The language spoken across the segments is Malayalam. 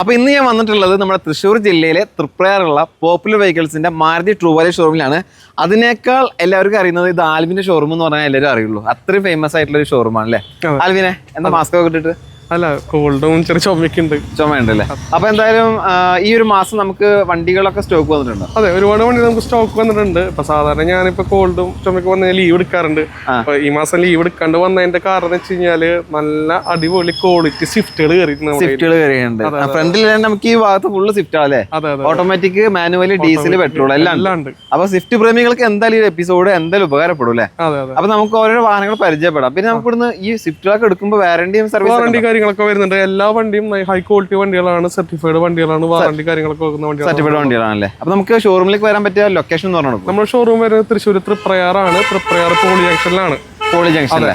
അപ്പോൾ ഇന്ന് ഞാൻ വന്നിട്ടുള്ളത് നമ്മുടെ തൃശ്ശൂർ ജില്ലയിലെ തൃപ്രയാറുള്ള പോപ്പുലർ വെഹിക്കിൾസിന്റെ മാരുതി ട്രൂ വാല്യൂ ഷോറൂമിലാണ്. അതിനേക്കാൾ എല്ലാവർക്കും അറിയുന്നത് ഇത് ആൽവിന്റെ ഷോറൂം എന്ന് പറഞ്ഞാൽ എല്ലാവരും അറിയുള്ളൂ. അത്രയും ഫേമസ് ആയിട്ടുള്ള ഒരു ഷോറൂമാണ് അല്ലേ ആൽവിനെ? എന്താ മാസ്ക് ഒക്കെ ഇട്ടിട്ട്? അല്ല, കോൾഡും ചെറിയ ചുമക്കുണ്ട്. ചുമയുണ്ട് അല്ലേ? അപ്പൊ എന്തായാലും ഈ ഒരു മാസം നമുക്ക് വണ്ടികളൊക്കെ സ്റ്റോക്ക് വന്നിട്ടുണ്ട്. അതെ, ഒരുപാട് വണ്ടി നമുക്ക് സ്റ്റോക്ക് വന്നിട്ടുണ്ട്. ഇപ്പൊ സാധാരണ ഞാനിപ്പോ കോൾഡും ചുമക്ക് വന്ന ലീവ് എടുക്കാറുണ്ട്. അപ്പൊ ഈ മാസം ലീവ് എടുക്കാണ്ട് വന്നതിന്റെ കാരണം എന്ന് വെച്ച് കഴിഞ്ഞാല് നല്ല അടിപൊളി ക്വാളിറ്റി സ്വിഫ്റ്റുകൾ കയറിയിട്ടുണ്ട്. ഫ്രണ്ടിൽ നമുക്ക് ഈ ഭാഗത്ത് ഫുള്ള് സ്വിഫ്റ്റ് അല്ലേ? ഓട്ടോമാറ്റിക്, മാനുവലി, ഡീസൽ, പെട്രോൾ എല്ലാം ഉണ്ട്. അപ്പൊ സ്വിഫ്റ്റ് പ്രേമികൾക്ക് എന്തായാലും ഈ എപ്പിസോഡ് എന്തായാലും ഉപകാരപ്പെടും അല്ലേ? അപ്പൊ നമുക്ക് ഓരോ വാഹനങ്ങൾ പരിചയപ്പെടാം. പിന്നെ നമുക്ക് ഇവിടുന്ന് ഈ സ്വിഫ്റ്റുകളൊക്കെ എടുക്കുമ്പോൾ വാറണ്ടിയും സർവീസ് കാര്യങ്ങളൊക്കെ വരുന്നുണ്ട്. എല്ലാ വണ്ടിയും ഹൈ ക്വാളിറ്റി വണ്ടികളാണ്, സർട്ടിഫൈഡ് വണ്ടികളാണ്, വാറണ്ടി കാര്യങ്ങളൊക്കെ വെക്കുന്ന സർട്ടിഫൈഡ് വണ്ടികളാണല്ലേ? അപ്പൊ നമുക്ക് ഷോറൂമിലേക്ക് വരാൻ പറ്റിയ ലൊക്കേഷൻ എന്ന് പറഞ്ഞു. നമ്മുടെ ഷോറൂം വരുന്നത് തൃശ്ശൂർ തൃപ്രയാറാണ്. തൃപ്രയാർ പോളി ജംഗ്ഷനിലാണ്. പോളി ജംഗ്ഷൻ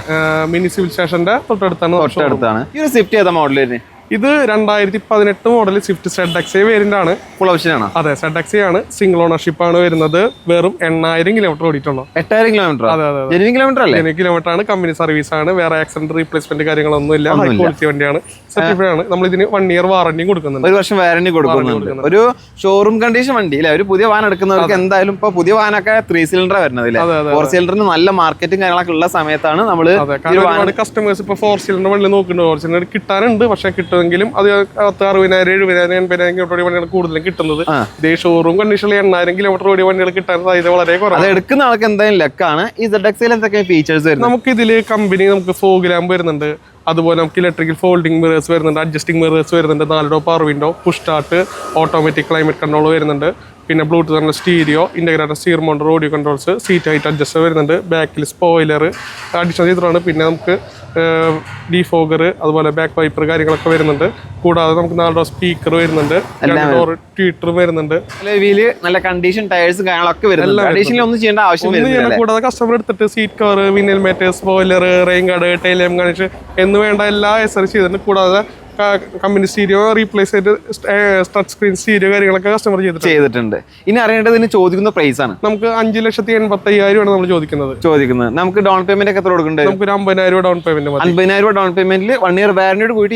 മിനി സിവിൽ സ്റ്റേഷന്റെ തൊട്ടടുത്താണ്. ഈ ഒരു സ്വിഫ്റ്റ് ഏതാ മോഡൽ? ഇത് 2018 മോഡൽ സ്വിഫ്റ്റ് ZXA വേരിയന്റ് ആണ്. ഫുൾ ഓപ്ഷൻ ആണ്. അതെ, ZXA ആണ്. സിംഗിൾ ഓണർഷിപ്പ് ആണ് വരുന്നത്. വെറും 8000 കിലോമീറ്റർ ഓടിയിട്ടുള്ളൂ. 8000 കിലോമീറ്റർ? അതെ അതെ, കിലോമീറ്റർ ആണ്. കമ്പനി സർവീസ് ആണ്. വേറെ ആക്സിഡന്റ് റീപ്ലേസ്മെന്റ് കാര്യങ്ങളൊന്നും ഇല്ല. ഹൈ ക്വാളിറ്റി വണ്ടിയാണ്. സർട്ടിഫൈഡ് ആണ്. നമ്മൾ ഇതിന് 1 ഇയർ വാറണ്ടിയും കൊടുക്കുന്നുണ്ട്. 1 വർഷം വാറണ്ടി കൊടുക്കുന്നുണ്ട്. ഒരു ഷോറൂം കണ്ടീഷൻ വണ്ടി അല്ലെ? ഒരു പുതിയ വാഹനം എടുക്കുന്നവർക്ക് എന്തായാലും ഇപ്പൊ പുതിയ വാഹനമൊക്കെ 3 സിലിണ്ടർ വരുന്നത് അല്ലേ? 4 സിലിണ്ടറിന് നല്ല മാർക്കറ്റും കാര്യങ്ങളൊക്കെ ഉള്ള സമയത്താണ് നമ്മള് കസ്റ്റമേഴ്സ് ഇപ്പൊ 4 സിലിണ്ടർ വണ്ടി നോക്കുന്നുണ്ട്. 4 സിലിണ്ടർ കിട്ടാനുണ്ട്. പക്ഷെ കിട്ടുമെങ്കിലും അത് 60,000, 70,000, 80,000 കിലോമീറ്റർ ഓടിയ വണ്ടികൾ കൂടുതലും കിട്ടുന്നത്. ഇതേ ഷോറൂം കണ്ടീഷനിൽ 8000 കിലോമീറ്റർ ഓടിയ വണ്ടികൾ കിട്ടാൻ സാധ്യത വളരെ കുറവാണ്. എടുക്കുന്ന ആൾക്ക് എന്തായാലും ലക്കാണ്. ഈ ZXA എന്തൊക്കെ ഫീച്ചേഴ്സ് വരുന്നത്? നമുക്ക് ഇതില് കമ്പനി നമുക്ക് ഫോഗ് ലാമ്പ് വരുന്നുണ്ട്. അതുപോലെ നമുക്ക് ഇലക്ട്രിക്കൽ ഫോൾഡിംഗ് മിറേഴ്സ് വരുന്നുണ്ട്, അഡ്ജസ്റ്റിംഗ് മിറേഴ്സ് വരുന്നുണ്ട്, 4 door power window, push start, automatic climate control വരുന്നുണ്ട്. പിന്നെ Bluetooth stereo, integrated stir mounted audio controls, seat height adjuster വരുന്നുണ്ട്, ബാക്കിൽ സ്പോയിലർ അഡീഷണൽ ചെയ്തിട്ടാണ്. പിന്നെ നമുക്ക് ഡീഫോഗർ, അതുപോലെ ബാക്ക് വൈപ്പർ കാര്യങ്ങളൊക്കെ വരുന്നുണ്ട്. കൂടാതെ നമുക്ക് 4 ഡോർ സ്പീക്കർ വരുന്നുണ്ട്, 2 ഡോർ ട്വീറ്റർ വരുന്നുണ്ട്. നല്ല കണ്ടീഷൻ ടയേഴ്സ് കാര്യങ്ങളൊക്കെ വരുന്നുണ്ട്. ഒന്നും ചെയ്യേണ്ട ആവശ്യമില്ല. കൂടാതെ കസ്റ്റമർ എടുത്തിട്ട് seat cover, vinyl mat, spoiler, rain guard, tail lamp connection എന്ന് വേണ്ട എല്ലാ എക്സസറീസ് ചെയ്തിട്ടുണ്ട്. കൂടാതെ കമ്പനി സ്റ്റീരിയോ റീപ്ലേസ് ചെയ്ത് ടച്ച് സ്ക്രീൻ സ്റ്റീരിയോ കാര്യങ്ങളൊക്കെ കസ്റ്റമർ ചെയ്തിട്ടുണ്ട്. ഇനി അറിയേണ്ടത് ഇതിന് ചോദിക്കുന്ന പ്രൈസ് ആണ്. നമുക്ക് 5,85,000 ആണ് നമ്മൾ ചോദിക്കുന്നത്. നമുക്ക് ഡൗൺ പേയ്മെന്റ് ഒക്കെ കൊടുക്കേണ്ടത്? നമുക്ക് 50,000 ഡൗൺ പേയ്മെന്റ്. 50,000 ഡൗൺ പേയ്മെന്റിൽ 1 ഇയർ വാറന്റിയോട് കൂടി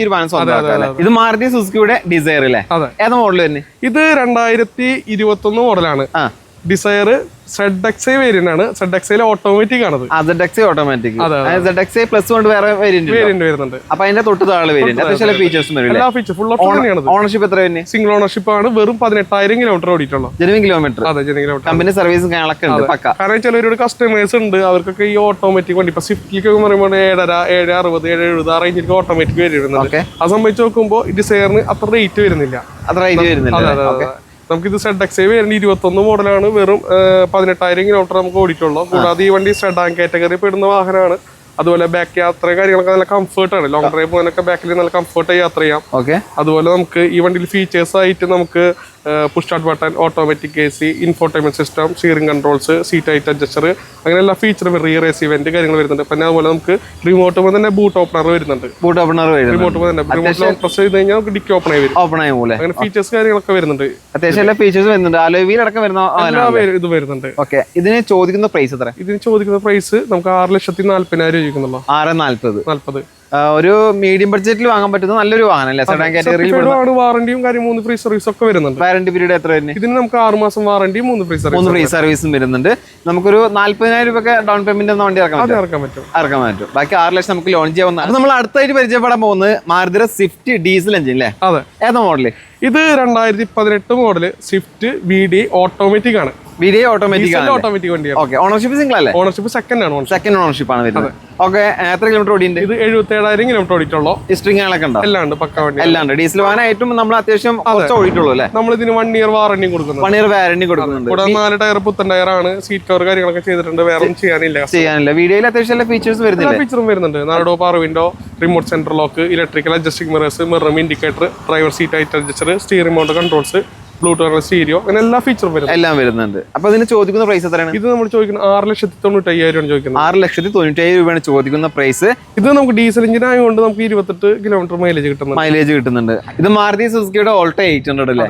ഇത് മാരുതി സുസുക്കിയുടെ ഡിസയർ അല്ലേ? ഏതാ മോഡൽ തന്നെ? ഇത് 2021 മോഡലാണ്. ഡിസയർ ZXA വേരിയന്റ് ആണ്. ZXA ഓട്ടോമാറ്റിക് ആണ്. ZXA automatic. ZXA പ്ലസ് കൊണ്ട് വേറെ വേരിയന്റ് വരുന്നുണ്ട്. അപ്പൊ അതിന്റെ തൊട്ട് താഴെ വേരിയന്റ് അത്യാവശ്യം ഫീച്ചേഴ്സും വരും. എല്ലാ ഫീച്ചർ ഫുൾ ഓപ്ഷൻ തന്നെയാണ്. ഓണർഷിപ്പ് എത്ര തന്നെ? സിംഗിൾ ഓണർഷിപ്പ് ആണ്. വെറും 18,000 കിലോമീറ്റർ ഓടിയിട്ടുള്ളൂ. Genuine kilometre. അതെ, ജെനുവിൻ കിലോമീറ്റർ. കമ്പനി സർവീസും കാര്യങ്ങളൊക്കെ ഉണ്ട്. കാരണം ചിലവരോട് കസ്റ്റമേഴ്സ് ഉണ്ട്, അവർക്കൊക്കെ ഈ ഓട്ടോമാറ്റിക് വണ്ടി ഇപ്പൊ സ്വിഫ്റ്റിലേക്ക് പറയുമ്പോൾ 7.5, 760, 770 ആ റേഞ്ചിലേക്ക് ഓട്ടോമാറ്റിക് വരുന്നുണ്ട്. അത് സംബന്ധിച്ച് നോക്കുമ്പോൾ ഡിസയറിന് അത്ര റേറ്റ് വരുന്നില്ല. നമുക്കിത് ZXA വേരിയന്റ് 21 മോഡലാണ്. വെറും 18,000 കിലോമീറ്റർ നമുക്ക് ഓടിയിട്ടുള്ളൂ. കൂടാതെ ഈ വണ്ടി സെഡാൻ കാറ്റഗറി പെടുന്ന വാഹനമാണ്. അതുപോലെ ബാക്ക് യാത്ര കാര്യങ്ങളൊക്കെ നല്ല കംഫർട്ടാണ്. ലോങ് ഡ്രൈവ് പോകാനൊക്കെ ബാക്കിൽ നല്ല കംഫർട്ടായി യാത്ര ചെയ്യാം. അതുപോലെ നമുക്ക് ഈ വണ്ടിയിൽ ഫീച്ചേഴ്സ് ആയിട്ട് നമുക്ക് push start button, automatic AC, infotainment system, steering controls, seat height adjuster, അങ്ങനെ എല്ലാ ഫീച്ചറും റിയർ AC വെന്റ് കാര്യങ്ങൾ വരുന്നുണ്ട്. പിന്നെ അതുപോലെ നമുക്ക് റിമോട്ട് തന്നെ ബൂട്ട് ഓപ്പണർ വരുന്നുണ്ട്. റിമോട്ട് തന്നെ പ്രസ് ചെയ്ത് കഴിഞ്ഞാൽ നമുക്ക് ഡിക്കി ഓപ്പൺ ആയി വരും. അങ്ങനെ ഫീച്ചേഴ്സ് കാര്യങ്ങളൊക്കെ വരുന്നുണ്ട്. അത്യാവശ്യം എല്ലാ ഫീച്ചേഴ്സ് വരുന്നുണ്ട്. അലോയ് അടക്കം ഇത് വരുന്നുണ്ട്. ഇതിന് ചോദിക്കുന്ന പ്രൈസ് എത്ര? ഇതിന് ചോദിക്കുന്ന പ്രൈസ് നമുക്ക് 6,40,000 ചോദിക്കുന്നുള്ളൂ. 6,40,000. ഒരു മീഡിയം ബഡ്ജറ്റിൽ വാങ്ങാൻ പറ്റുന്ന നല്ലൊരു വാഹനം അല്ലേ? സെഡാൻ കാറ്റഗറിയിൽ വാറണ്ടിയും കാര്യം 3 ഫ്രീ സർവീസ് ഒക്കെ വരുന്നുണ്ട്. വാറണ്ടി പീരീഡ് എത്ര വരുന്നത്? ഇതിന് നമുക്ക് 6 മാസം വാറണ്ടി, 3 ഫ്രീ സർവീസും വരുന്നുണ്ട്. നമുക്കൊരു 40,000 രൂപ ഡൗൺ പേയ്മെന്റ് വണ്ടി ഇറക്കാൻ പറ്റും. ബാക്കി 6 ലക്ഷം നമുക്ക് ലോൺ ചെയ്യാവുന്ന. അപ്പൊ നമ്മൾ അടുത്തായിട്ട് പരിചയപ്പെടാൻ പോകുന്നത് മാരുതിയുടെ സ്വിഫ്റ്റ് ഡീസൽ എഞ്ചിൻ അല്ലേ? അതെ. ഏതാ മോഡല്? ഇത് 2018 മോഡല് സ്വിഫ്റ്റ് VDI ഓട്ടോമാറ്റിക് ആണ്. VDI ഓട്ടോമാറ്റിക് വണ്ടിയാണ്. ഓണർഷിപ്പ് സിംഗിൾ അല്ലേ? ഓണർഷിപ്പ് സെക്കൻഡ് ആണ്. സെക്കൻഡ് ഓണർഷിപ്പ് ആണ് വരുന്നത്. എത്ര കിലോമീറ്റർ ഓടിയുണ്ട്? ഇത് 77,000 കിലോമീറ്റർ ഓടിയിട്ടുള്ളൂ. ഹിസ്റ്ററിംഗ് ഉണ്ടോ? എല്ലാം ഉണ്ട്, പക്ക വണ്ടി. എല്ലാം ഉണ്ട്. ഡീസൽ വാഹനമായിട്ടും നമ്മൾ അത്യാവശ്യം കുറച്ച് ഓടിയിട്ടുള്ളൂ അല്ലേ? നമ്മൾ ഇതിന് 1 ഇയർ വാറണ്ടി കൊടുക്കുന്നു. 1 ഇയർ വാറണ്ടി കൊടുക്കുന്നുണ്ട്. കൂടാതെ 4 ടയർ പുത്തൻ ടയറാണ്. സീറ്റ് കവർ കാര്യങ്ങളൊക്കെ ചെയ്തിട്ടുണ്ട്. വേറെ ഒന്നും ചെയ്യാനില്ല. വീഡിയോയിൽ അത്യാവശ്യം എല്ലാ ഫീച്ചേഴ്സും വരുന്നുണ്ട്. 4 door power window, remote central lock, electrical adjusting mirrors, mirror indicator, driver seat height adjuster, steering mount controls, Bluetooth stereo, അങ്ങനെ എല്ലാ ഫീച്ചറും എല്ലാം വരുന്നുണ്ട്. അപ്പൊ ഇതിന് ചോദിക്കുന്ന പ്രൈസ് എത്രയാണ്? ഇത് നമ്മൾ ചോദിക്കുന്നത് 6,95,000 ചോദിക്കുന്നത്. 6,95,000 രൂപയാണ് ചോദിക്കുന്ന പ്രൈസ്. ഇത് നമുക്ക് ഡീസൽ എഞ്ചിൻ ആയതുകൊണ്ട് നമുക്ക് 28 കിലോമീറ്റർ മൈലേജ് കിട്ടുന്നുണ്ട്. ഇത് മാരുതി സുസുക്കിയുടെ ഓൾട്ടോ 800 അല്ലേ?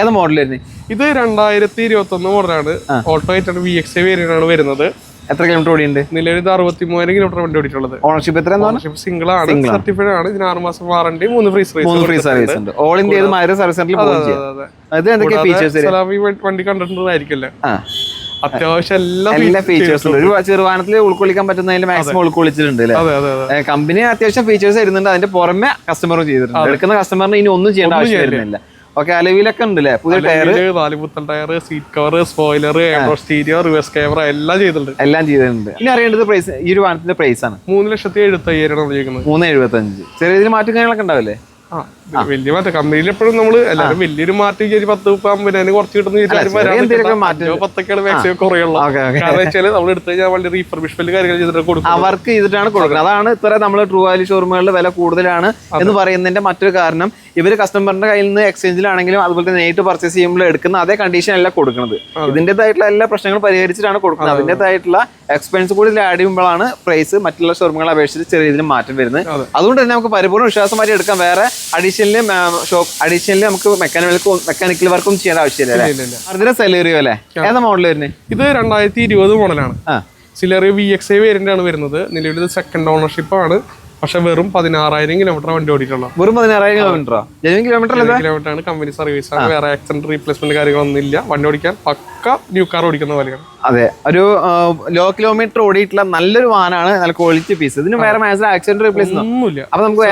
ഏത് മോഡലായിരുന്നു? ഇത് 2021 മോഡലാണ്. ഓൾട്ടോ 800 VXA വേരിയന്റ് ആണ് വരുന്നത്. എത്ര കിലോമീറ്റർ ഓടിയുണ്ട്? നിലവിൽ 63,000 കിലോമീറ്റർ വണ്ടി ഓടിയിട്ടുള്ളത്. ഓണർഷിപ്പ് എത്ര? ഓണർഷിപ്പ് സിംഗിൾ ആണ്, സർട്ടിഫൈഡ് ആണ്. ഇതിന് 6 മാസം വാറണ്ടി, 3 ഫ്രീ സർവീസ് ഉണ്ട്. ഓൾ ഇന്ത്യ സർവീസ് സെന്ററിൽ പോകും ചെയ്യാം. അത് എന്തൊക്കെ ഫീച്ചേഴ്സ് വണ്ടി കണ്ടിട്ടുണ്ടായിരിക്കില്ലേ? അത്യാവശ്യം എല്ലാ ഫീച്ചേഴ്സും ഒരു ചെറുവാനത്തിൽ ഉൾക്കൊള്ളിക്കാൻ പറ്റുന്നതിൽ മാക്സിമം ഉൾക്കൊള്ളിച്ചിട്ടുണ്ട്. കമ്പനി അത്യാവശ്യം ഫീച്ചേഴ്സ് വരുന്നുണ്ട്. അതിന്റെ പുറമെ കസ്റ്റമറും ചെയ്തിട്ടുണ്ട്. എടുക്കുന്ന കസ്റ്റമറിന് ഇനി ഒന്നും ചെയ്യേണ്ട ആവശ്യം വരുന്നില്ല. ഓക്കെ, അലവിലൊക്കെ ഉണ്ടല്ലേ? പുതിയ ടയർ, 4 പുത്തൻ tyre, seat cover, spoiler, stereo, reverse camera എല്ലാം ചെയ്തിട്ടുണ്ട്. ഇനി അറിയേണ്ടത് പ്രൈസ്, ഈ ഒരു വാഹനത്തിന്റെ പ്രൈസ് ആണ് 3,75,000 375. ചെറിയ രീതിയിൽ മാറ്റം കാര്യങ്ങളൊക്കെ ഉണ്ടാവില്ലേ? വലിയ മാറ്റം കമ്പനിയിൽ എപ്പോഴും നമ്മള് എല്ലാവരും വലിയൊരു മാറ്റം 10-50 കുറച്ച് കിട്ടുന്ന 10 മാക്സിമം കുറയുള്ളൂ. കാരണം വെച്ചാൽ നമ്മൾ എടുത്തു കഴിഞ്ഞാൽ വണ്ടി റീഫർബിഷ്മെന്റ് കാര്യങ്ങൾ ചെയ്തിട്ട് കൊടുക്കും, അവർക്ക് ചെയ്തിട്ടാണ് കൊടുക്കുന്നത്. അതാണ് ഇത്ര നമ്മൾ ട്രൂ വാല്യൂ ഷോറൂമുകളിൽ വില കൂടുതലാണ് എന്ന് പറയുന്നതിന്റെ മറ്റൊരു കാരണം. ഇവര് കസ്റ്റമറിന്റെ കയ്യിൽ നിന്ന് എക്സ്ചേഞ്ചിലാണെങ്കിലും അതുപോലെ തന്നെ നേരിട്ട് പർച്ചേസ് ചെയ്യുമ്പോൾ എടുക്കുന്ന അതേ കണ്ടീഷൻ അല്ല കൊടുക്കുന്നത്. ഇതിന്റേതായിട്ടുള്ള എല്ലാ പ്രശ്നങ്ങളും പരിഹരിച്ചിട്ടാണ് കൊടുക്കുന്നത്. അതിന്റേതായിട്ടുള്ള എക്സ്പെൻസ് കൂടി ഇതിൽ ആഡ് ചെയ്യുമ്പോഴാണ് പ്രൈസ് മറ്റുള്ള ഷോറൂമുകളെ അപേക്ഷിച്ച് ചെറിയ രീതിയിൽ മാറ്റം വരുന്നത്. അതുകൊണ്ട് തന്നെ നമുക്ക് പരിപൂർണ്ണ വിശ്വാസമായിട്ട് എടുക്കാം. വേറെ അഡീഷണലി നമുക്ക് മെക്കാനിക്കൽ വർക്കും ചെയ്യേണ്ട ആവശ്യമില്ല. സെലേറിയോ അല്ലേ? ഏതാ മോഡൽ വരുന്നത്? ഇത് 2020 മോഡലാണ്. സിലേറിയോ VXI വേരിയന്റ് ആണ് വരുന്നത്. നിലവിൽ ഇത് സെക്കൻഡ് ഓണർഷിപ്പ് ആണ്. പക്ഷെ വെറും 16,000 കിലോമീറ്റർ വണ്ടി ഓടിയിട്ടുള്ളൂ. വെറും 16,000 കിലോമീറ്ററോ? കിലോമീറ്റർ ആണ്. കമ്പനി സർവീസ് ആണ്. വേറെ ആക്സിഡന്റ് റീപ്ലേസ്മെന്റ് കാര്യങ്ങളൊന്നും ഇല്ല. വണ്ടി ഓടിക്കാൻ പക്ക ന്യൂ കാർ ഓടിക്കുന്ന പോലെയാണ്. അതെ, ഒരു ലോ കിലോമീറ്റർ ഓടിയിട്ടുള്ള നല്ലൊരു വാഹനമാണ്, നല്ല ക്വാളിറ്റി പീസ്. ഇതിന് വേറെ ആക്സിഡന്റ് റീപ്ലേസ്മെന്റ് ഒന്നുമില്ല. അപ്പൊ നമുക്ക്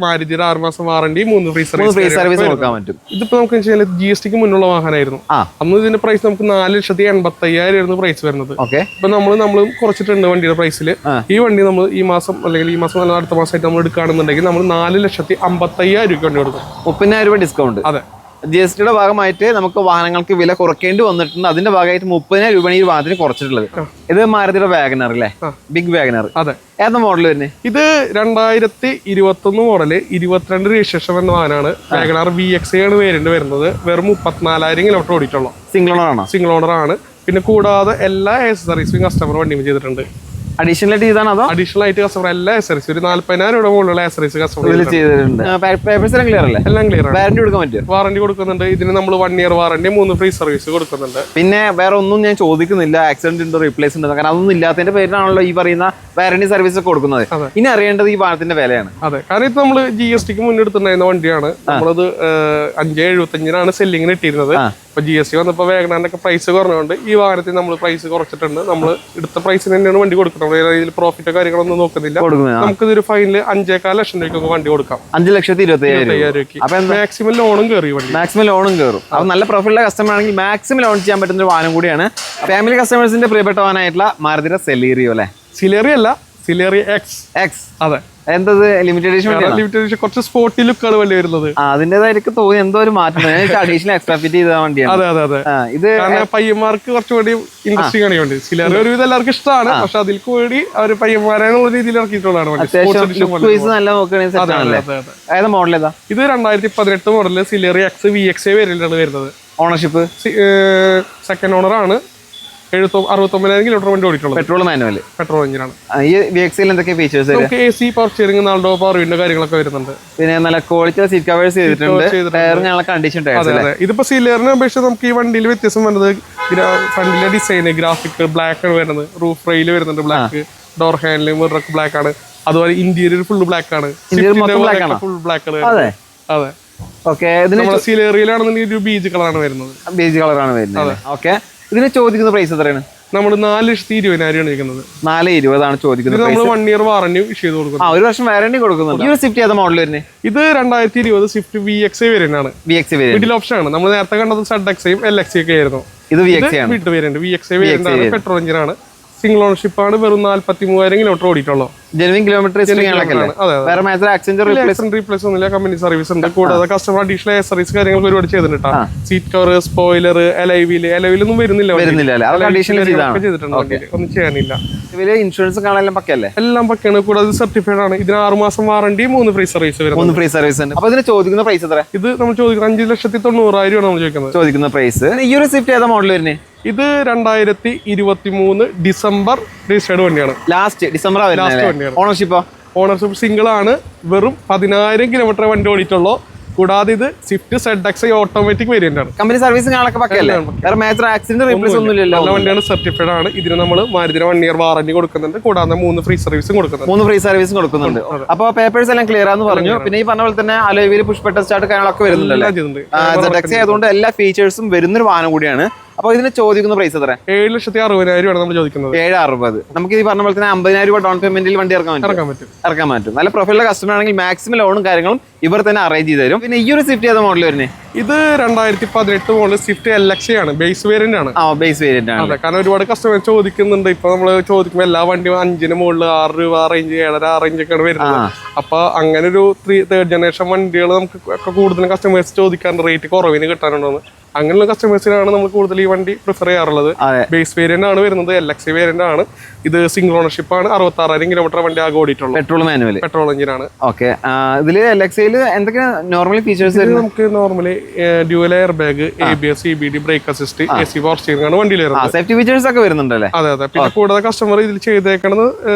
മാരുതിയുടെ 6 മാസം വാറണ്ടി, 3 ഫ്രീ സർവീസ് കൊടുക്കാൻ പറ്റും. ഇതിപ്പോ നമുക്ക് GSTക്ക് മുന്നുള്ള വാഹനമായിരുന്നു. അന്ന് ഇതിന്റെ പ്രൈസ് നമുക്ക് 4,85,000 പ്രൈസ് വരുന്നത്. ഇപ്പൊ നമ്മൾ കുറച്ചിട്ടുണ്ട് വണ്ടിയുടെ പ്രൈസിൽ. ഈ വണ്ടി നമ്മൾ ഈ മാസം അല്ലെങ്കിൽ ഈ മാസം അടുത്ത മാസമായിട്ട് നമ്മൾ എടുക്കുകയാണെന്നുണ്ടെങ്കിൽ നമ്മൾ 4,55,000 വണ്ടി കൊടുക്കും. 30,000 രൂപ ഡിസ്കൗണ്ട്. അതെ, GSTയുടെ ഭാഗമായിട്ട് നമുക്ക് വാഹനങ്ങൾക്ക് വില കുറയ്ക്കേണ്ടി വന്നിട്ടുണ്ട്. അതിന്റെ ഭാഗമായിട്ട് 30,000 രൂപയാണ് ഈ വാഹനത്തിന് കുറച്ചിട്ടുള്ളത്. ഇത് മാരുതിയുടെ വാഗനർ അല്ലേ? ബിഗ് വാഗനർ. അതെ. ഏതാ മോഡൽ വരുന്നത്? ഇത് 2021 മോഡല്, 22 രജിസ്ട്രേഷൻ എന്ന വാഹനമാണ്. വാഗനർ VXI ആണ് വേരിയന്റ് വരുന്നത്. വെറും 34,000 കിലോമീറ്റർ ഓടിയിട്ടുള്ളൂ. സിംഗിൾ ഓണർ ആണോ? സിംഗിൾ ഓണർ ആണ്. പിന്നെ കൂടാതെ എല്ലാ ആക്സസറീസും കസ്റ്റമർ വണ്ടി ചെയ്തിട്ടുണ്ട്. അഡീഷണൽ ആയിട്ട് ചെയ്താണോ അതോ അഡീഷണൽ ആയിട്ട് കസ്റ്റമർ എല്ലാ ആക്സസറീസ് ഒരു 40,000 രൂപ മുകളിലുള്ള ആക്സസറീസ് കസ്റ്റമർ ചെയ്തിട്ടുണ്ട്? പേപ്പേഴ്സ് എല്ലാം ക്ലിയർ അല്ലേ? എല്ലാം ക്ലിയർ ആണ്. വാറന്റി കൊടുക്കാൻ പറ്റുമോ? വാറന്റി കൊടുക്കുന്നുണ്ട്. ഇതിന് നമ്മൾ 1 ഇയർ വാറന്റി, 3 ഫ്രീ സർവീസ് കൊടുക്കുന്നുണ്ട്. പിന്നെ വേറെ ഒന്നും ഞാൻ ചോദിക്കുന്നില്ല, ആക്സിഡന്റ് ഉണ്ടോ റീപ്ലേസ് ഉണ്ടോ, കാരണം അതൊന്നും ഇല്ലാത്തതിന്റെ പേരിലാണല്ലോ ഈ പറയുന്ന വാറന്റി സർവീസ് ഒക്കെ കൊടുക്കുന്നത്. ഇനി അറിയേണ്ടത് ഈ വാഹനത്തിന്റെ വിലയാണ്. അതെ, കാരണം ഇത് നമ്മൾ GSTക്ക് മുന്നെടുത്തിട്ടുണ്ടായിരുന്ന വണ്ടിയാണ്. നമ്മളത് 5,75,000 സെല്ലിങ്ങിന് ഇട്ടിരുന്നത്. ഇപ്പൊ GST വന്നപ്പോ വാഗനറിന്റെ പ്രൈസ് കുറഞ്ഞുകൊണ്ട് ഈ വാഹനത്തിൽ നമ്മൾ പ്രൈസ് കുറച്ചിട്ടുണ്ട്. നമ്മൾ എടുത്ത പ്രൈസിന് തന്നെയാണ് വണ്ടി കൊടുക്കുന്നത്. ഇതിൽ പ്രോഫിറ്റോ കാര്യങ്ങളൊന്നും നോക്കുന്നില്ല. നമുക്ക് ഇതൊരു ഫൈനൽ 5.4 ലക്ഷം രൂപയ്ക്ക് വണ്ടി കൊടുക്കാം. 5,25,000 രൂപയ്ക്ക് മാക്സിമം ലോണും കയറി വണ്ടി. മാക്സിമം ലോണും കയറും. അത് നല്ല പ്രോഫിറ്റുള്ള കസ്റ്റമർ ആണെങ്കിൽ മാക്സിമം ലോൺ ചെയ്യാൻ പറ്റുന്ന ഒരു വാഹനം കൂടിയാണ്. ഫാമിലി കസ്റ്റമേഴ്സിന്റെ പ്രിയപ്പെട്ട വാഹനമായിട്ടുള്ള മാരുതിയുടെ സെലേറിയോ അല്ലേ? സിലേറിയോ അല്ല, സിലേറിയോ എക്സ്. അതെ. എന്തത് ലിമിറ്റഡ് എഡിഷൻ? കുറച്ച് സ്പോർട്ടി ലുക്കാണ് വണ്ടി വരുന്നത്. അതിന്റേതായിരിക്കും തോന്നി എന്തോ ഒരു മാറ്റം. അഡീഷണൽ എക്സ്ട്രാ ഫിറ്റ് ചെയ്ത വണ്ടിയാണ്. അതെ. ഇത് പയ്യന്മാർക്ക് കുറച്ചുകൂടി ഇൻട്രസ്റ്റിംഗ് ആണ് വണ്ടി. സിലേറിയോ ഒരുവിധം എല്ലാവർക്കും ഇഷ്ടമാണ്. പക്ഷെ അതിൽ കൂടി അവർ പയ്യന്മാരെന്നുള്ള രീതിയിൽ ഇറക്കിയിട്ടുള്ളതാണ് വണ്ടി. ഏതാ മോഡൽ ഏതാ? ഇത് 2018 മോഡല് സിലേറിയോ എക്സ് VXI വേരിയന്റാണ് വരുന്നത്. ഓണർഷിപ്പ് സെക്കൻഡ് ഓണർ ആണ്. 69,000 കിലോമീറ്റർ വണ്ടി ഓടിയിട്ടുള്ളത്. പെട്രോൾ മാനുവൽ, പെട്രോൾ എഞ്ചിനാണ്. ഈ VXI എന്തൊക്കെ ഫീച്ചേഴ്സ്? നമുക്ക് AC, പവർ സ്റ്റിയറിംഗ്, നാളോ പവർ വിൻഡോ കാര്യങ്ങളൊക്കെ വരുന്നുണ്ട്. പിന്നെ നല്ല ക്വാളിറ്റി സീറ്റ് കവേഴ്സ് ചെയ്തിട്ടുണ്ട്. Condition tyre. ഇതിപ്പോ സിലേറിനെ അപേക്ഷിച്ച് നമുക്ക് ഈ വണ്ടിയിൽ വ്യത്യാസം വരുന്നത് ഫ്രണ്ടിലെ ഡിസൈന് ഗ്രാഫിക് ബ്ലാക്ക് ആണ് വരുന്നത്. റൂഫ് റെയിൽ വരുന്നുണ്ട് black. Door handle mirror black ആണ്. അതുപോലെ ഇന്റീരിയർ ഫുൾ ബ്ലാക്ക് ആണ്. ഫുൾ ബ്ലാക്ക് ആണ്. അതെ. സിലേറിയിലാണെന്നുണ്ടെങ്കിൽ ഒരു ബീജ് കളറാണ് വരുന്നത്. ബീജ് കളറാണ് വരുന്നത്. ഓക്കെ. ഇതിന് ചോദിക്കുന്ന പ്രൈസ് എത്രയാണ്? നമ്മൾ 4,20,000 ചോദിക്കുന്നത്. 4,20,000 ചോദിക്കുന്നത്. നമ്മൾ 1 ഇയർ വാറന്റി ഇഷ്യൂ ചെയ്ത് കൊടുക്കും. 1 വർഷം വാറന്റി കൊടുക്കുന്നുണ്ട്. ഈ സ്വിഫ്റ്റ് ഏതാ മോഡൽ വരുന്നത്? ഇത് 2020 സ്വിഫ്റ്റ് VXI വേരിയന്റ് ആണ്. മിഡിൽ ഓപ്ഷൻ ആണ്. നമ്മൾ നേരത്തെ കണ്ടത് ZXIയും LXI ഒക്കെ ആയിരുന്നു. ഇത് VXI ആണ്. VXI വേരിയന്റ് ആണ്. പെട്രോൾ എഞ്ചിൻ ആണ്. സിംഗിൾ ഓണർഷിപ്പ് ആണ്. വെറും 43,000 കിലോമീറ്റർ ഓടിയിട്ടുള്ളൂ. ജെനുവിൻ കിലോമീറ്റർ റീപ്ലേസ് ഒന്നുമില്ല. കമ്പനി സർവീസ് ഉണ്ട്. കൂടാതെ കസ്റ്റമർ അഡീഷണൽ ആക്സസറീസ് കാര്യങ്ങൾ ഒരുപാട് ചെയ്തിട്ടുണ്ട്. സീറ്റ് കവർ, സ്പോയിലർ, അലൈവിലൊന്നും വരുന്നില്ല. ഒന്നും ചെയ്യാനില്ല. ഇൻഷുറൻസ് കാണാൻ പക്കല്ലേ? എല്ലാം പക്കയാണ്. കൂടാതെ സർട്ടിഫൈഡ് ആണ്. ഇതിന് 6 മാസം വാറണ്ടി, 3 ഫ്രീ സർവീസ് വരും. 3 ഫ്രീ സർവീസ് ഉണ്ട്. അപ്പൊ ഇതിന് ചോദിക്കുന്ന പ്രൈസ് എത്ര? ഇത് നമ്മൾ ചോദിക്കുന്നത് 5,90,000 നമ്മൾ ചോദിക്കുന്ന പ്രൈസ്. ഈ ഒരു സ്വിഫ്റ്റ് ഏതാ മോഡൽ വരുന്നത്? ഇത് 2023 ഡിസംബർ രജിസ്റ്റേർഡ് വണ്ടിയാണ്. ലാസ്റ്റ് ഡിസംബർ വണ്ടിയാണ്. ഓണർഷിപ്പ് സിംഗിൾ ആണ്. വെറും 10,000 കിലോമീറ്റർ വണ്ടി ഓടിയിട്ടുള്ളൂ. കൂടാതെ ഇത് സ്വിഫ്റ്റ് ZX ഓട്ടോമാറ്റിക് വേരിയന്റ് ആണ്. കമ്പനി സർവീസും കാണൊക്കെ പക്കല്ലേ? വേറെ മേജർ ആക്സിഡന്റ് റീപ്ലേസ് ഒന്നും ഇല്ലല്ലോ? നല്ല വണ്ടിയാണ്, സർട്ടിഫൈഡ് ആണ്. ഇതിന് നമ്മൾ മാരുതിന് 1 ഇയർ വാറന്റി കൊടുക്കുന്നുണ്ട്. കൂടാതെ 3 ഫ്രീ സർവീസും കൊടുക്കുന്നുണ്ട്. 3 ഫ്രീ സർവീസും കൊടുക്കുന്നുണ്ട്. അപ്പൊ പേപ്പേഴ്സ് എല്ലാം ക്ലിയർ ആണെന്ന് പറഞ്ഞു. പിന്നെ ഈ പറഞ്ഞ പോലെ തന്നെ അലോയിൽ പുഷ് ബട്ടൺ സ്റ്റാർട്ട് കാര്യങ്ങളൊക്കെ വരുന്നുണ്ടല്ലോ. ZX ആയതുകൊണ്ട് എല്ലാ ഫീച്ചേഴ്സും വരുന്നൊരു വാഹനം കൂടിയാണ്. അപ്പൊ ഇതിന് ചോദിക്കുന്ന പ്രൈസ് എത്ര? 7,60,000 നമ്മൾ ചോദിക്കുന്നത്. 7,60,000. നമുക്ക് ഈ പറഞ്ഞ പോലെ തന്നെ 50,000 രൂപ ഡൗൺ പേയ്മെന്റിൽ വണ്ടി ഇറക്കാൻ പറ്റും. നല്ല പ്രൊഫൈലുള്ള കസ്റ്റമർ ആണെങ്കിൽ മാക്സിമം ലോണും കാര്യങ്ങളും ഇവർ തന്നെ അറേഞ്ച് ചെയ്ത് തരും. പിന്നെ ഈ ഒരു സ്വിഫ്റ്റ് ഏത് മോഡൽ വരുന്നത്? ഇത് 2018 മോഡൽ സ്വിഫ്റ്റ് LX ആണ്. ബേസ് വേരിയന്റ് ആണ്. ബേസ് വേരിയന്റ് ആണ്. കാരണം ഒരുപാട് കസ്റ്റമർ ചോദിക്കുന്നുണ്ട്. ഇപ്പൊ നമ്മള് ചോദിക്കുമ്പോൾ എല്ലാ വണ്ടിയും 5 മുകളിൽ 6 രൂപ റേഞ്ച് 7.5 റേഞ്ച് ഒക്കെയാണ് വരുന്നത്. അപ്പൊ അങ്ങനെ ഒരു 3rd ജനറേഷൻ വണ്ടികൾ നമുക്ക് കൂടുതലും കസ്റ്റമേഴ്സ് ചോദിക്കാറുണ്ട് റേറ്റ് കുറവിന് കിട്ടാനുണ്ടോന്ന്. അങ്ങനെയുള്ള കസ്റ്റമേഴ്സിനാണ് നമ്മൾ കൂടുതൽ ഈ വണ്ടി പ്രിഫർ ചെയ്യാറുള്ളത്. ബേസ് വേരിയന്റ് ആണ് വരുന്നത്. LX വേരിയന്റ് ആണ്. ഇത് സിംഗിൾ ഓണർഷിപ്പ് ആണ്. 66,000 കിലോമീറ്റർ വണ്ടി ആകെ ഓടിയിട്ടുള്ളൂ. പെട്രോൾ എഞ്ചിനാണ്. ഓക്കെ, ഇതില് LX എന്തൊക്കെ നോർമലി ഫീച്ചേഴ്സ്? നമുക്ക് normally dual air bag, ABS, EBD, break assist, AC power steering ആണ് വണ്ടിയിൽ വരുന്നത്. സേഫ്റ്റി ഫീച്ചേഴ്സ് ഒക്കെ വരുന്നുണ്ടല്ലേ? അതെ. പിന്നെ കൂടാതെ കസ്റ്റമർ ഇതിൽ ചെയ്തേക്കണത്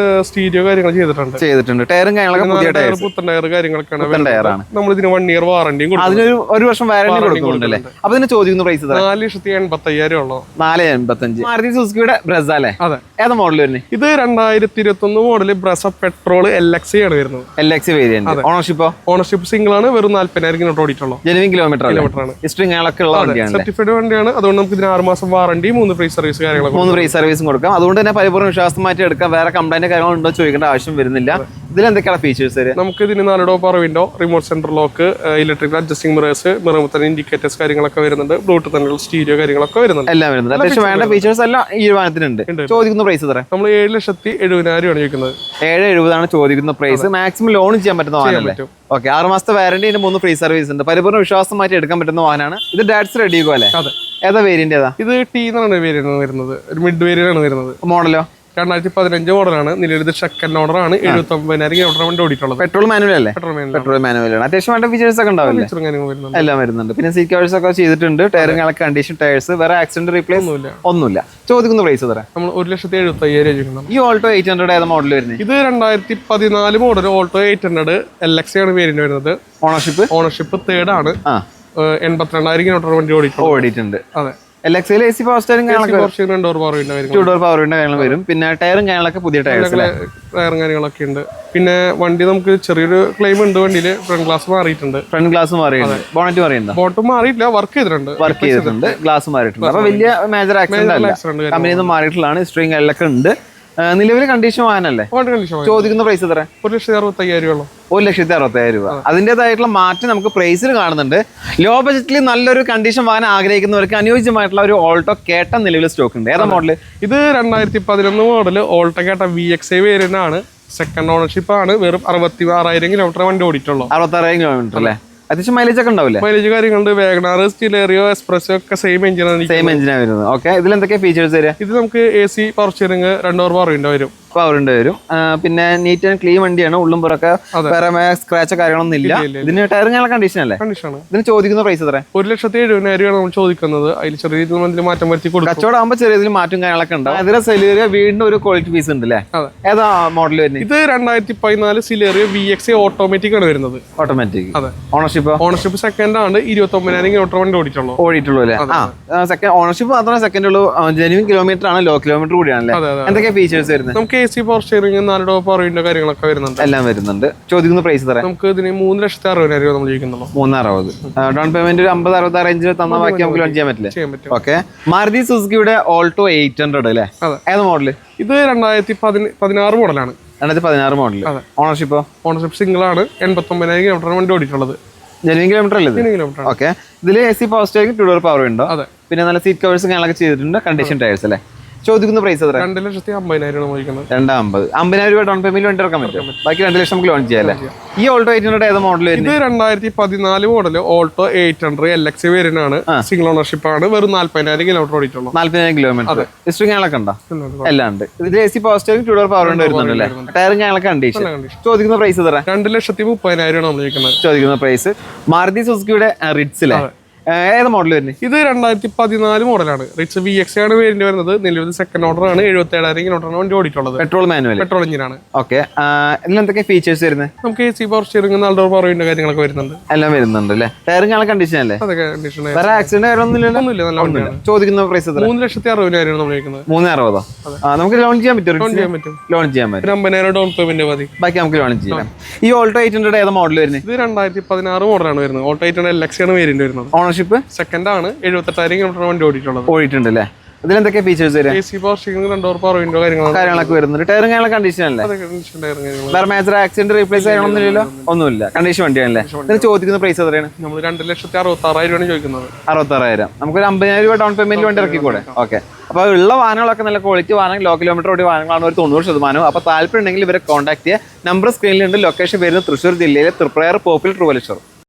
സ്റ്റീരിയോ കാര്യങ്ങൾ ചെയ്തിട്ടുണ്ട്. ടയറും കാര്യങ്ങളൊക്കെ പുത്തൻ ടയർ കാര്യങ്ങളൊക്കെയാണ്. നമ്മൾ ഇതിന് 1 ഇയർ വാറന്റിയും കൊടുക്കും. അതിന് 1 വർഷം വാറന്റി കൊടുക്കുന്നുണ്ടല്ലേ? അപ്പൊ ഇതിന് ചോദിക്കുന്ന പ്രൈസ് 4,85,000 ഉള്ളൂ. 4,85,000. മാരുതി സുസുക്കിയുടെ ബ്രസ അല്ലേ? അതെ. ഏതാ മോഡൽ വരുന്നത്? ഇത് 2021 മോഡൽ ബ്രസ പെട്രോൾ LX ആണ് വരുന്നത്. LX variant. ഓണർഷിപ്പ് സിംഗിൾ ആണ്. വെറും 40,000 കിലോമീറ്റർ ഓടിയിട്ടുള്ളൂ. ജെനുവിൻ കിലോമീറ്റർ ആണ്. സർട്ടിഫൈഡ് വണ്ടിയാണ്. അതുകൊണ്ട് നമുക്ക് ഇതിന് 6 മാസം വാറന്റി, 3 ഫ്രീ സർവീസ് കാര്യങ്ങളൊക്കെ 3 ഫ്രീ സർവീസും കൊടുക്കാം. അതുകൊണ്ട് തന്നെ പരിപൂർണ്ണ വിശ്വാസം മാറ്റി എടുക്കാം. വേറെ കംപ്ലൈന്റ് കാര്യങ്ങളുണ്ടോ ചോദിക്കേണ്ട ആവശ്യം വരുന്നില്ല. ഇതിൽ എന്തൊക്കെയാണ് ഫീച്ചേഴ്സ്? നമുക്ക് ഇതിന് 4 door power window, remote centre lock, electric adjusting mirrors, മിററിൽ തന്നെ ഇൻഡിക്കേറ്റേഴ്സ് കാര്യങ്ങളൊക്കെ വരുന്നുണ്ട്. ബ്ലൂടൂത്ത് തന്നെ സ്റ്റീരിയോ കാര്യങ്ങളൊക്കെ വരുന്നുണ്ട്. എല്ലാം വരുന്നുണ്ട്. അത്യാവശ്യം വേണ്ട ഫീച്ചേഴ്സ് എല്ലാം ഈ വാഹനത്തിനുണ്ട്. ചോദിക്കുന്ന പ്രൈസ് എത്ര? നമ്മൾ 7,70,000 ആണ് ചോദിക്കുന്നത്. 7,70,000 ആണ് ചോദിക്കുന്ന പ്രൈസ്. മാക്സിമം ലോൺ ചെയ്യാൻ പറ്റുന്ന വാഹനമല്ലേ? ഓക്കെ, 6 മാസത്തെ വാറന്റി, 3 ഫ്രീ സർവീസ് ഉണ്ട്. പരിപൂർണ്ണ വിശ്വാസം മാറ്റി എടുക്കാൻ പറ്റുന്ന വാഹനമാണ്. ഇത് ഡാറ്റ്സ് റെഡിഗോ അല്ലേ? ഏതാ വേരിയന്റ്? ഏതാ ഇത് T എന്നാണ് വേരിയന്റ് വരുന്നത്. ഒരു മിഡ് വേരിയന്റ് ആണ് വരുന്നത്. മോഡലോ? 2015 മോഡലാണ്. നിലവിൽ ഇത് സെക്കൻഡ് ഓർഡർ ആണ്. 79,000 കിലോമീറ്റർ വണ്ടി ഓടിയിട്ടുള്ളത്. പെട്രോൾ മാനുവൽ അല്ലേ? പെട്രോൾ മാനുവൽ ആണ്. അത്യാവശ്യം വേണ്ട ഫീച്ചേഴ്സ് ഒക്കെ ഉണ്ടാവില്ലേ? എല്ലാം വരുന്നുണ്ട്. പിന്നെ സീറ്റ് കവേഴ്സ് ഒക്കെ ചെയ്തിട്ടുണ്ട്. ടയറുകളൊക്കെ കണ്ടീഷൻ ടയർസ്. വേറെ ആക്സിഡന്റ് റീപ്ലേസ് ഒന്നുമില്ല. ചോദിക്കുന്ന പ്രൈസ് എത്ര? നമ്മൾ 1,75,000 ചോദിക്കുന്നത്. ഈ ഓൾട്ടോ 800 ഏതാ മോഡൽ വരുന്നത്? ഇത് 2014 മോഡൽ ഓൾട്ടോ 800 LX ആണ് വേരിയന്റ് വരുന്നത്. ഓണർഷിപ്പ് 3rd ആണ്. 82,000 കിലോമീറ്റർ വണ്ടി ഓടിയിട്ടുണ്ട്. അതെ. LX AC power steering 2 door power window കാര്യങ്ങൾ വരും. പിന്നെ ടയറും കാര്യങ്ങളൊക്കെ പുതിയ ടയറും കാര്യങ്ങളൊക്കെ ഉണ്ട്. പിന്നെ വണ്ടി നമുക്ക് ചെറിയൊരു ക്ലെയിം ഉണ്ട്. വണ്ടിയിൽ ഫ്രണ്ട് ഗ്ലാസ് മാറിയിട്ടുണ്ട്. ബോണറ്റ് മാറിയിട്ടില്ല, വർക്ക് ചെയ്തിട്ടുണ്ട്. ഗ്ലാസ് മാറിയിട്ടുണ്ട്. അപ്പൊ വലിയ മേജർ ആക്സിഡന്റ് അല്ല. കമ്പനിയിൽ നിന്ന് മാറിയിട്ടുള്ളതാണ്. ഹിസ്റ്ററിയും കാര്യങ്ങളൊക്കെ ഉണ്ട്. നിലവിൽ കണ്ടീഷൻ വാഹനല്ലേ? ചോദിക്കുന്ന പ്രൈസ് എത്ര? 1,65,000 1,65,000 രൂപ. അതിൻ്റെതായിട്ടുള്ള മാറ്റം നമുക്ക് പ്രൈസിൽ കാണുന്നുണ്ട്. ലോ ബജറ്റിൽ നല്ലൊരു കണ്ടീഷൻ വാഹനം ആഗ്രഹിക്കുന്നവർക്ക് അനുയോജ്യമായിട്ടുള്ള ഒരു ഓൾട്ടോ കേട്ട നിലവിൽ സ്റ്റോക്ക് ഉണ്ട്. ഏതാ മോഡൽ? ഇത് 2011 മോഡൽ ഓൾട്ടോ കേട്ട VXI വേരിയന്റ് ആണ്. സെക്കൻഡ് ഓണർഷിപ്പ് ആണ്. വെറും 66,000 കിലോമീറ്റർ വണ്ടി ഓടിയിട്ടുള്ളൂ. 66,000 കിലോമീറ്റർ അല്ലേ? അത്യാവശ്യം മൈലേജ് ഒക്കെ ഉണ്ടാവില്ലേ? മൈലേജ് കാര്യങ്ങളുണ്ട്. വാഗണാർ, സ്റ്റീലേറിയോ, എക്സ്പ്രസോ ഒക്കെ സെയിം എഞ്ചിനാണ് വരുന്നത്. ഓക്കെ, ഇതിൽ എന്തൊക്കെ ഫീച്ചേഴ്സ് വരിക? ഇത് നമുക്ക് AC power steering, 2 door power window വരും. പിന്നെ നീറ്റ് ആൻഡ് ക്ലീൻ വണ്ടിയാണ്. ഉള്ളും പുറക്കെ വേറെ സ്ക്രാച്ച് കാര്യങ്ങളൊന്നും ഇല്ല. ഇതിന് ടയർ കണ്ടീഷൻ അല്ലേ? ഇതിന് ചോദിക്കുന്ന പ്രൈസ് എത്ര? 1,70,000 നമ്മൾ ചോദിക്കുന്നത്. അതിൽ ചെറിയ രീതിയിൽ മാറ്റം വരുത്തി കൊടുക്കും. കച്ചവടം ആകുമ്പോൾ ചെറിയ രീതിയിൽ മാറ്റം കാര്യങ്ങളൊക്കെ ഉണ്ടാവും. അതിലെ സിലേറിയ വീണ്ടും ഒരു ക്വാളിറ്റി പീസ് ഉണ്ട് അല്ലേ? ഏതാ മോഡൽ വരുന്നത്? ഇത് 2014 സിലേറിയ VXI ഓട്ടോമാറ്റിക് ആണ് വരുന്നത്. ഓട്ടോമാറ്റിക്. അതെ. ഓണർഷിപ്പ് സെക്കൻഡ് ആണ്. 29,000 കിലോമീറ്റർ വണ്ടി ഓടിയിട്ടുള്ളൂ അല്ലേ? സെക്കൻഡ് ഓണർഷിപ്പ് മാത്രമേ സെക്കൻഡ് ഉള്ളൂ. ജെനുവിൻ കിലോമീറ്റർ ആണ്. ലോ കിലോമീറ്റർ കൂടിയാണല്ലേ? എന്തൊക്കെ ഫീച്ചേഴ്സ് വരുന്നത്? നമുക്ക് AC power steering, 4 door power window കാര്യങ്ങളൊക്കെ വരുന്നുണ്ട്. എല്ലാം വരുന്നുണ്ട്. ചോദിക്കുന്ന പ്രൈസ് തരാം. നമുക്ക് ഇതിന് 3,60,000 നമ്മൾ ചോദിക്കുന്നുള്ളൂ. 360,000 ഡൗൺ പേയ്മെന്റ് 50-60 റേഞ്ചിൽ തന്ന ബാക്കി നമുക്ക് ലോൺ ചെയ്യാൻ പറ്റില്ല. ഓക്കെ, മാരുതി സുസുക്കിയുടെ ഓൾട്ടോ 800 അല്ലേ? ഏത് മോഡല്? ഇത് 2016 മോഡലാണ്. 2016 മോഡൽ. ഓണർഷിപ്പ് സിംഗിൾ ആണ്. 89,000 കിലോമീറ്റർ വണ്ടി ഓടിയിട്ടുള്ളത്. ജെനുവിൻ കിലോമീറ്റർ അല്ലേ? ഓക്കെ, ഇതിൽ AC power steering, 2 door power window. പിന്നെ നല്ല സീറ്റ് കവേഴ്സും കാര്യങ്ങളൊക്കെ ചെയ്തിട്ടുണ്ട്. കണ്ടീഷൻ ടയർസ് അല്ലേ? ചോദിക്കുന്ന പ്രൈസ് എത്ര? 2,50,000 രൂപ ഡൗൺ പേയ്മെന്റ് വണ്ടി ഇറക്കാൻ പറ്റും. ബാക്കി 2 ലക്ഷം നമുക്ക് ലോൺ ചെയ്യാം. ഈ ഓൾട്ടോ 800 ഏത് മോഡൽ? ഇത് 2014 മോഡൽ ഓൾട്ടോ 800 LX വേരിയന്റ് ആണ്. സിംഗിൾ ഓണർഷിപ്പ് ആണ്. വെറും 40,000 കിലോമീറ്റർ ഓടിയിട്ടുള്ളൂ. 40,000 കിലോമീറ്റർ. ഹിസ്റ്ററി കാര്യങ്ങളൊക്കെ ഉണ്ടോ? എല്ലാം ഉണ്ട്. ഇതിൽ AC power steering, 2 door power window വരുന്നുണ്ടല്ലേ? ടയറും കാര്യങ്ങളൊക്കെ കണ്ടീഷൻ. ചോദിക്കുന്ന പ്രൈസ് എത്ര? 2,30,000 നമ്മൾ ചോദിക്കുന്ന പ്രൈസ്. മാരുതി സുസുക്കിയുടെ റിഡ്സിലെ ഏത് മോഡൽ വരുന്നത്? ഇത് 2014 മോഡലാണ്. റിച്ച് VX ആണ് വേരിയന്റ് വരുന്നത്. നിലവിൽ സെക്കൻഡ് ഓർഡർ ആണ്. 77,000 കിലോമീറ്ററാണ് വണ്ടി ഓടിയിട്ടുള്ളത്. പെട്രോൾ മാനുവൽ, പെട്രോൾ എഞ്ചിനാണ്. ഓക്കെ. ഇതിൽ എന്തൊക്കെ ഫീച്ചേഴ്സ് വരുന്നത്? നമുക്ക് AC പവർ സ്റ്റിയറിംഗ്, നാല് പവർ വിൻഡോ കാര്യങ്ങളൊക്കെ വരുന്നുണ്ട്. എല്ലാം വരുന്നുണ്ട് അല്ലേ? ടയറും കാണാൻ കണ്ടീഷൻ അല്ലേ? അതൊക്കെ കണ്ടീഷൻ. വേറെ ആക്സിഡന്റ് ഒന്നുമില്ല, നല്ല വണ്ടിയാണ്. ചോദിക്കുന്ന പ്രൈസ് 3,60,000 നമ്മൾ വിളിക്കുന്നത്. 3,60,000. നമുക്ക് ലോൺ ചെയ്യാൻ പറ്റും? ലോൺ ചെയ്യാൻ പറ്റും. 50,000 ഡൗൺ പേയ്മെന്റ് മതി, ബാക്കി നമുക്ക് ലോൺ ചെയ്യാം. ഈ ഓൾട്ടോ 800 ഏതാ മോഡൽ വരുന്നത്? ഇത് 2016 മോഡലാണ് വരുന്നത്. ഓൾട്ടോ 800 LX ആണ് വേരിയന്റ് വരുന്നത്. ഓണർഷിപ്പ് സെക്കൻഡ് ആണ്. 78,000 കിലോമീറ്റർ വണ്ടി ഓടിയിട്ടുള്ളത്. ഓടിയിട്ടുണ്ട് അല്ലേ? ഇതിലെന്തൊക്കെ ഫീച്ചേഴ്സ് വരും? AC power steering, 2 power window കാര്യങ്ങളൊക്കെ വരുന്നുണ്ട്. ടയറും കാര്യങ്ങളൊക്കെ കണ്ടീഷൻ അല്ലേ? വേറെ മേജർ ആക്സിഡന്റ് റീപ്ലേസ് ചെയ്യണമെന്നില്ലല്ലോ? ഒന്നുമില്ല, കണ്ടീഷൻ വണ്ടിയാണല്ലേ? ഇതിന് ചോദിക്കുന്ന പ്രൈസ് എത്രയാണ്? നമ്മൾ 2,66,000 ചോദിക്കുന്നത്. 66,000. നമുക്കൊരു 50,000 രൂപ ഡൗൺ പേയ്മെന്റ് വണ്ടി ഇറക്കിക്കൂടെ? ഓക്കെ. അപ്പോൾ ഉള്ള വാഹനങ്ങളൊക്കെ നല്ല ക്വാളിറ്റി വാഹനം, ലോ കിലോമീറ്റർ ഓടിയ വാഹനങ്ങളാണ് ഒരു 90%. അപ്പോൾ താല്പര്യം ഉണ്ടെങ്കിൽ ഇവരെ കോൺടാക്ട് ചെയ്യുക. നമ്പർ സ്ക്രീനിലുണ്ട്. ലൊക്കേഷൻ വരുന്നത് തൃശ്ശൂർ ജില്ലയിലെ തൃപ്രയാർ പോപ്പിൽ ട്രൂവലിശ്വർ.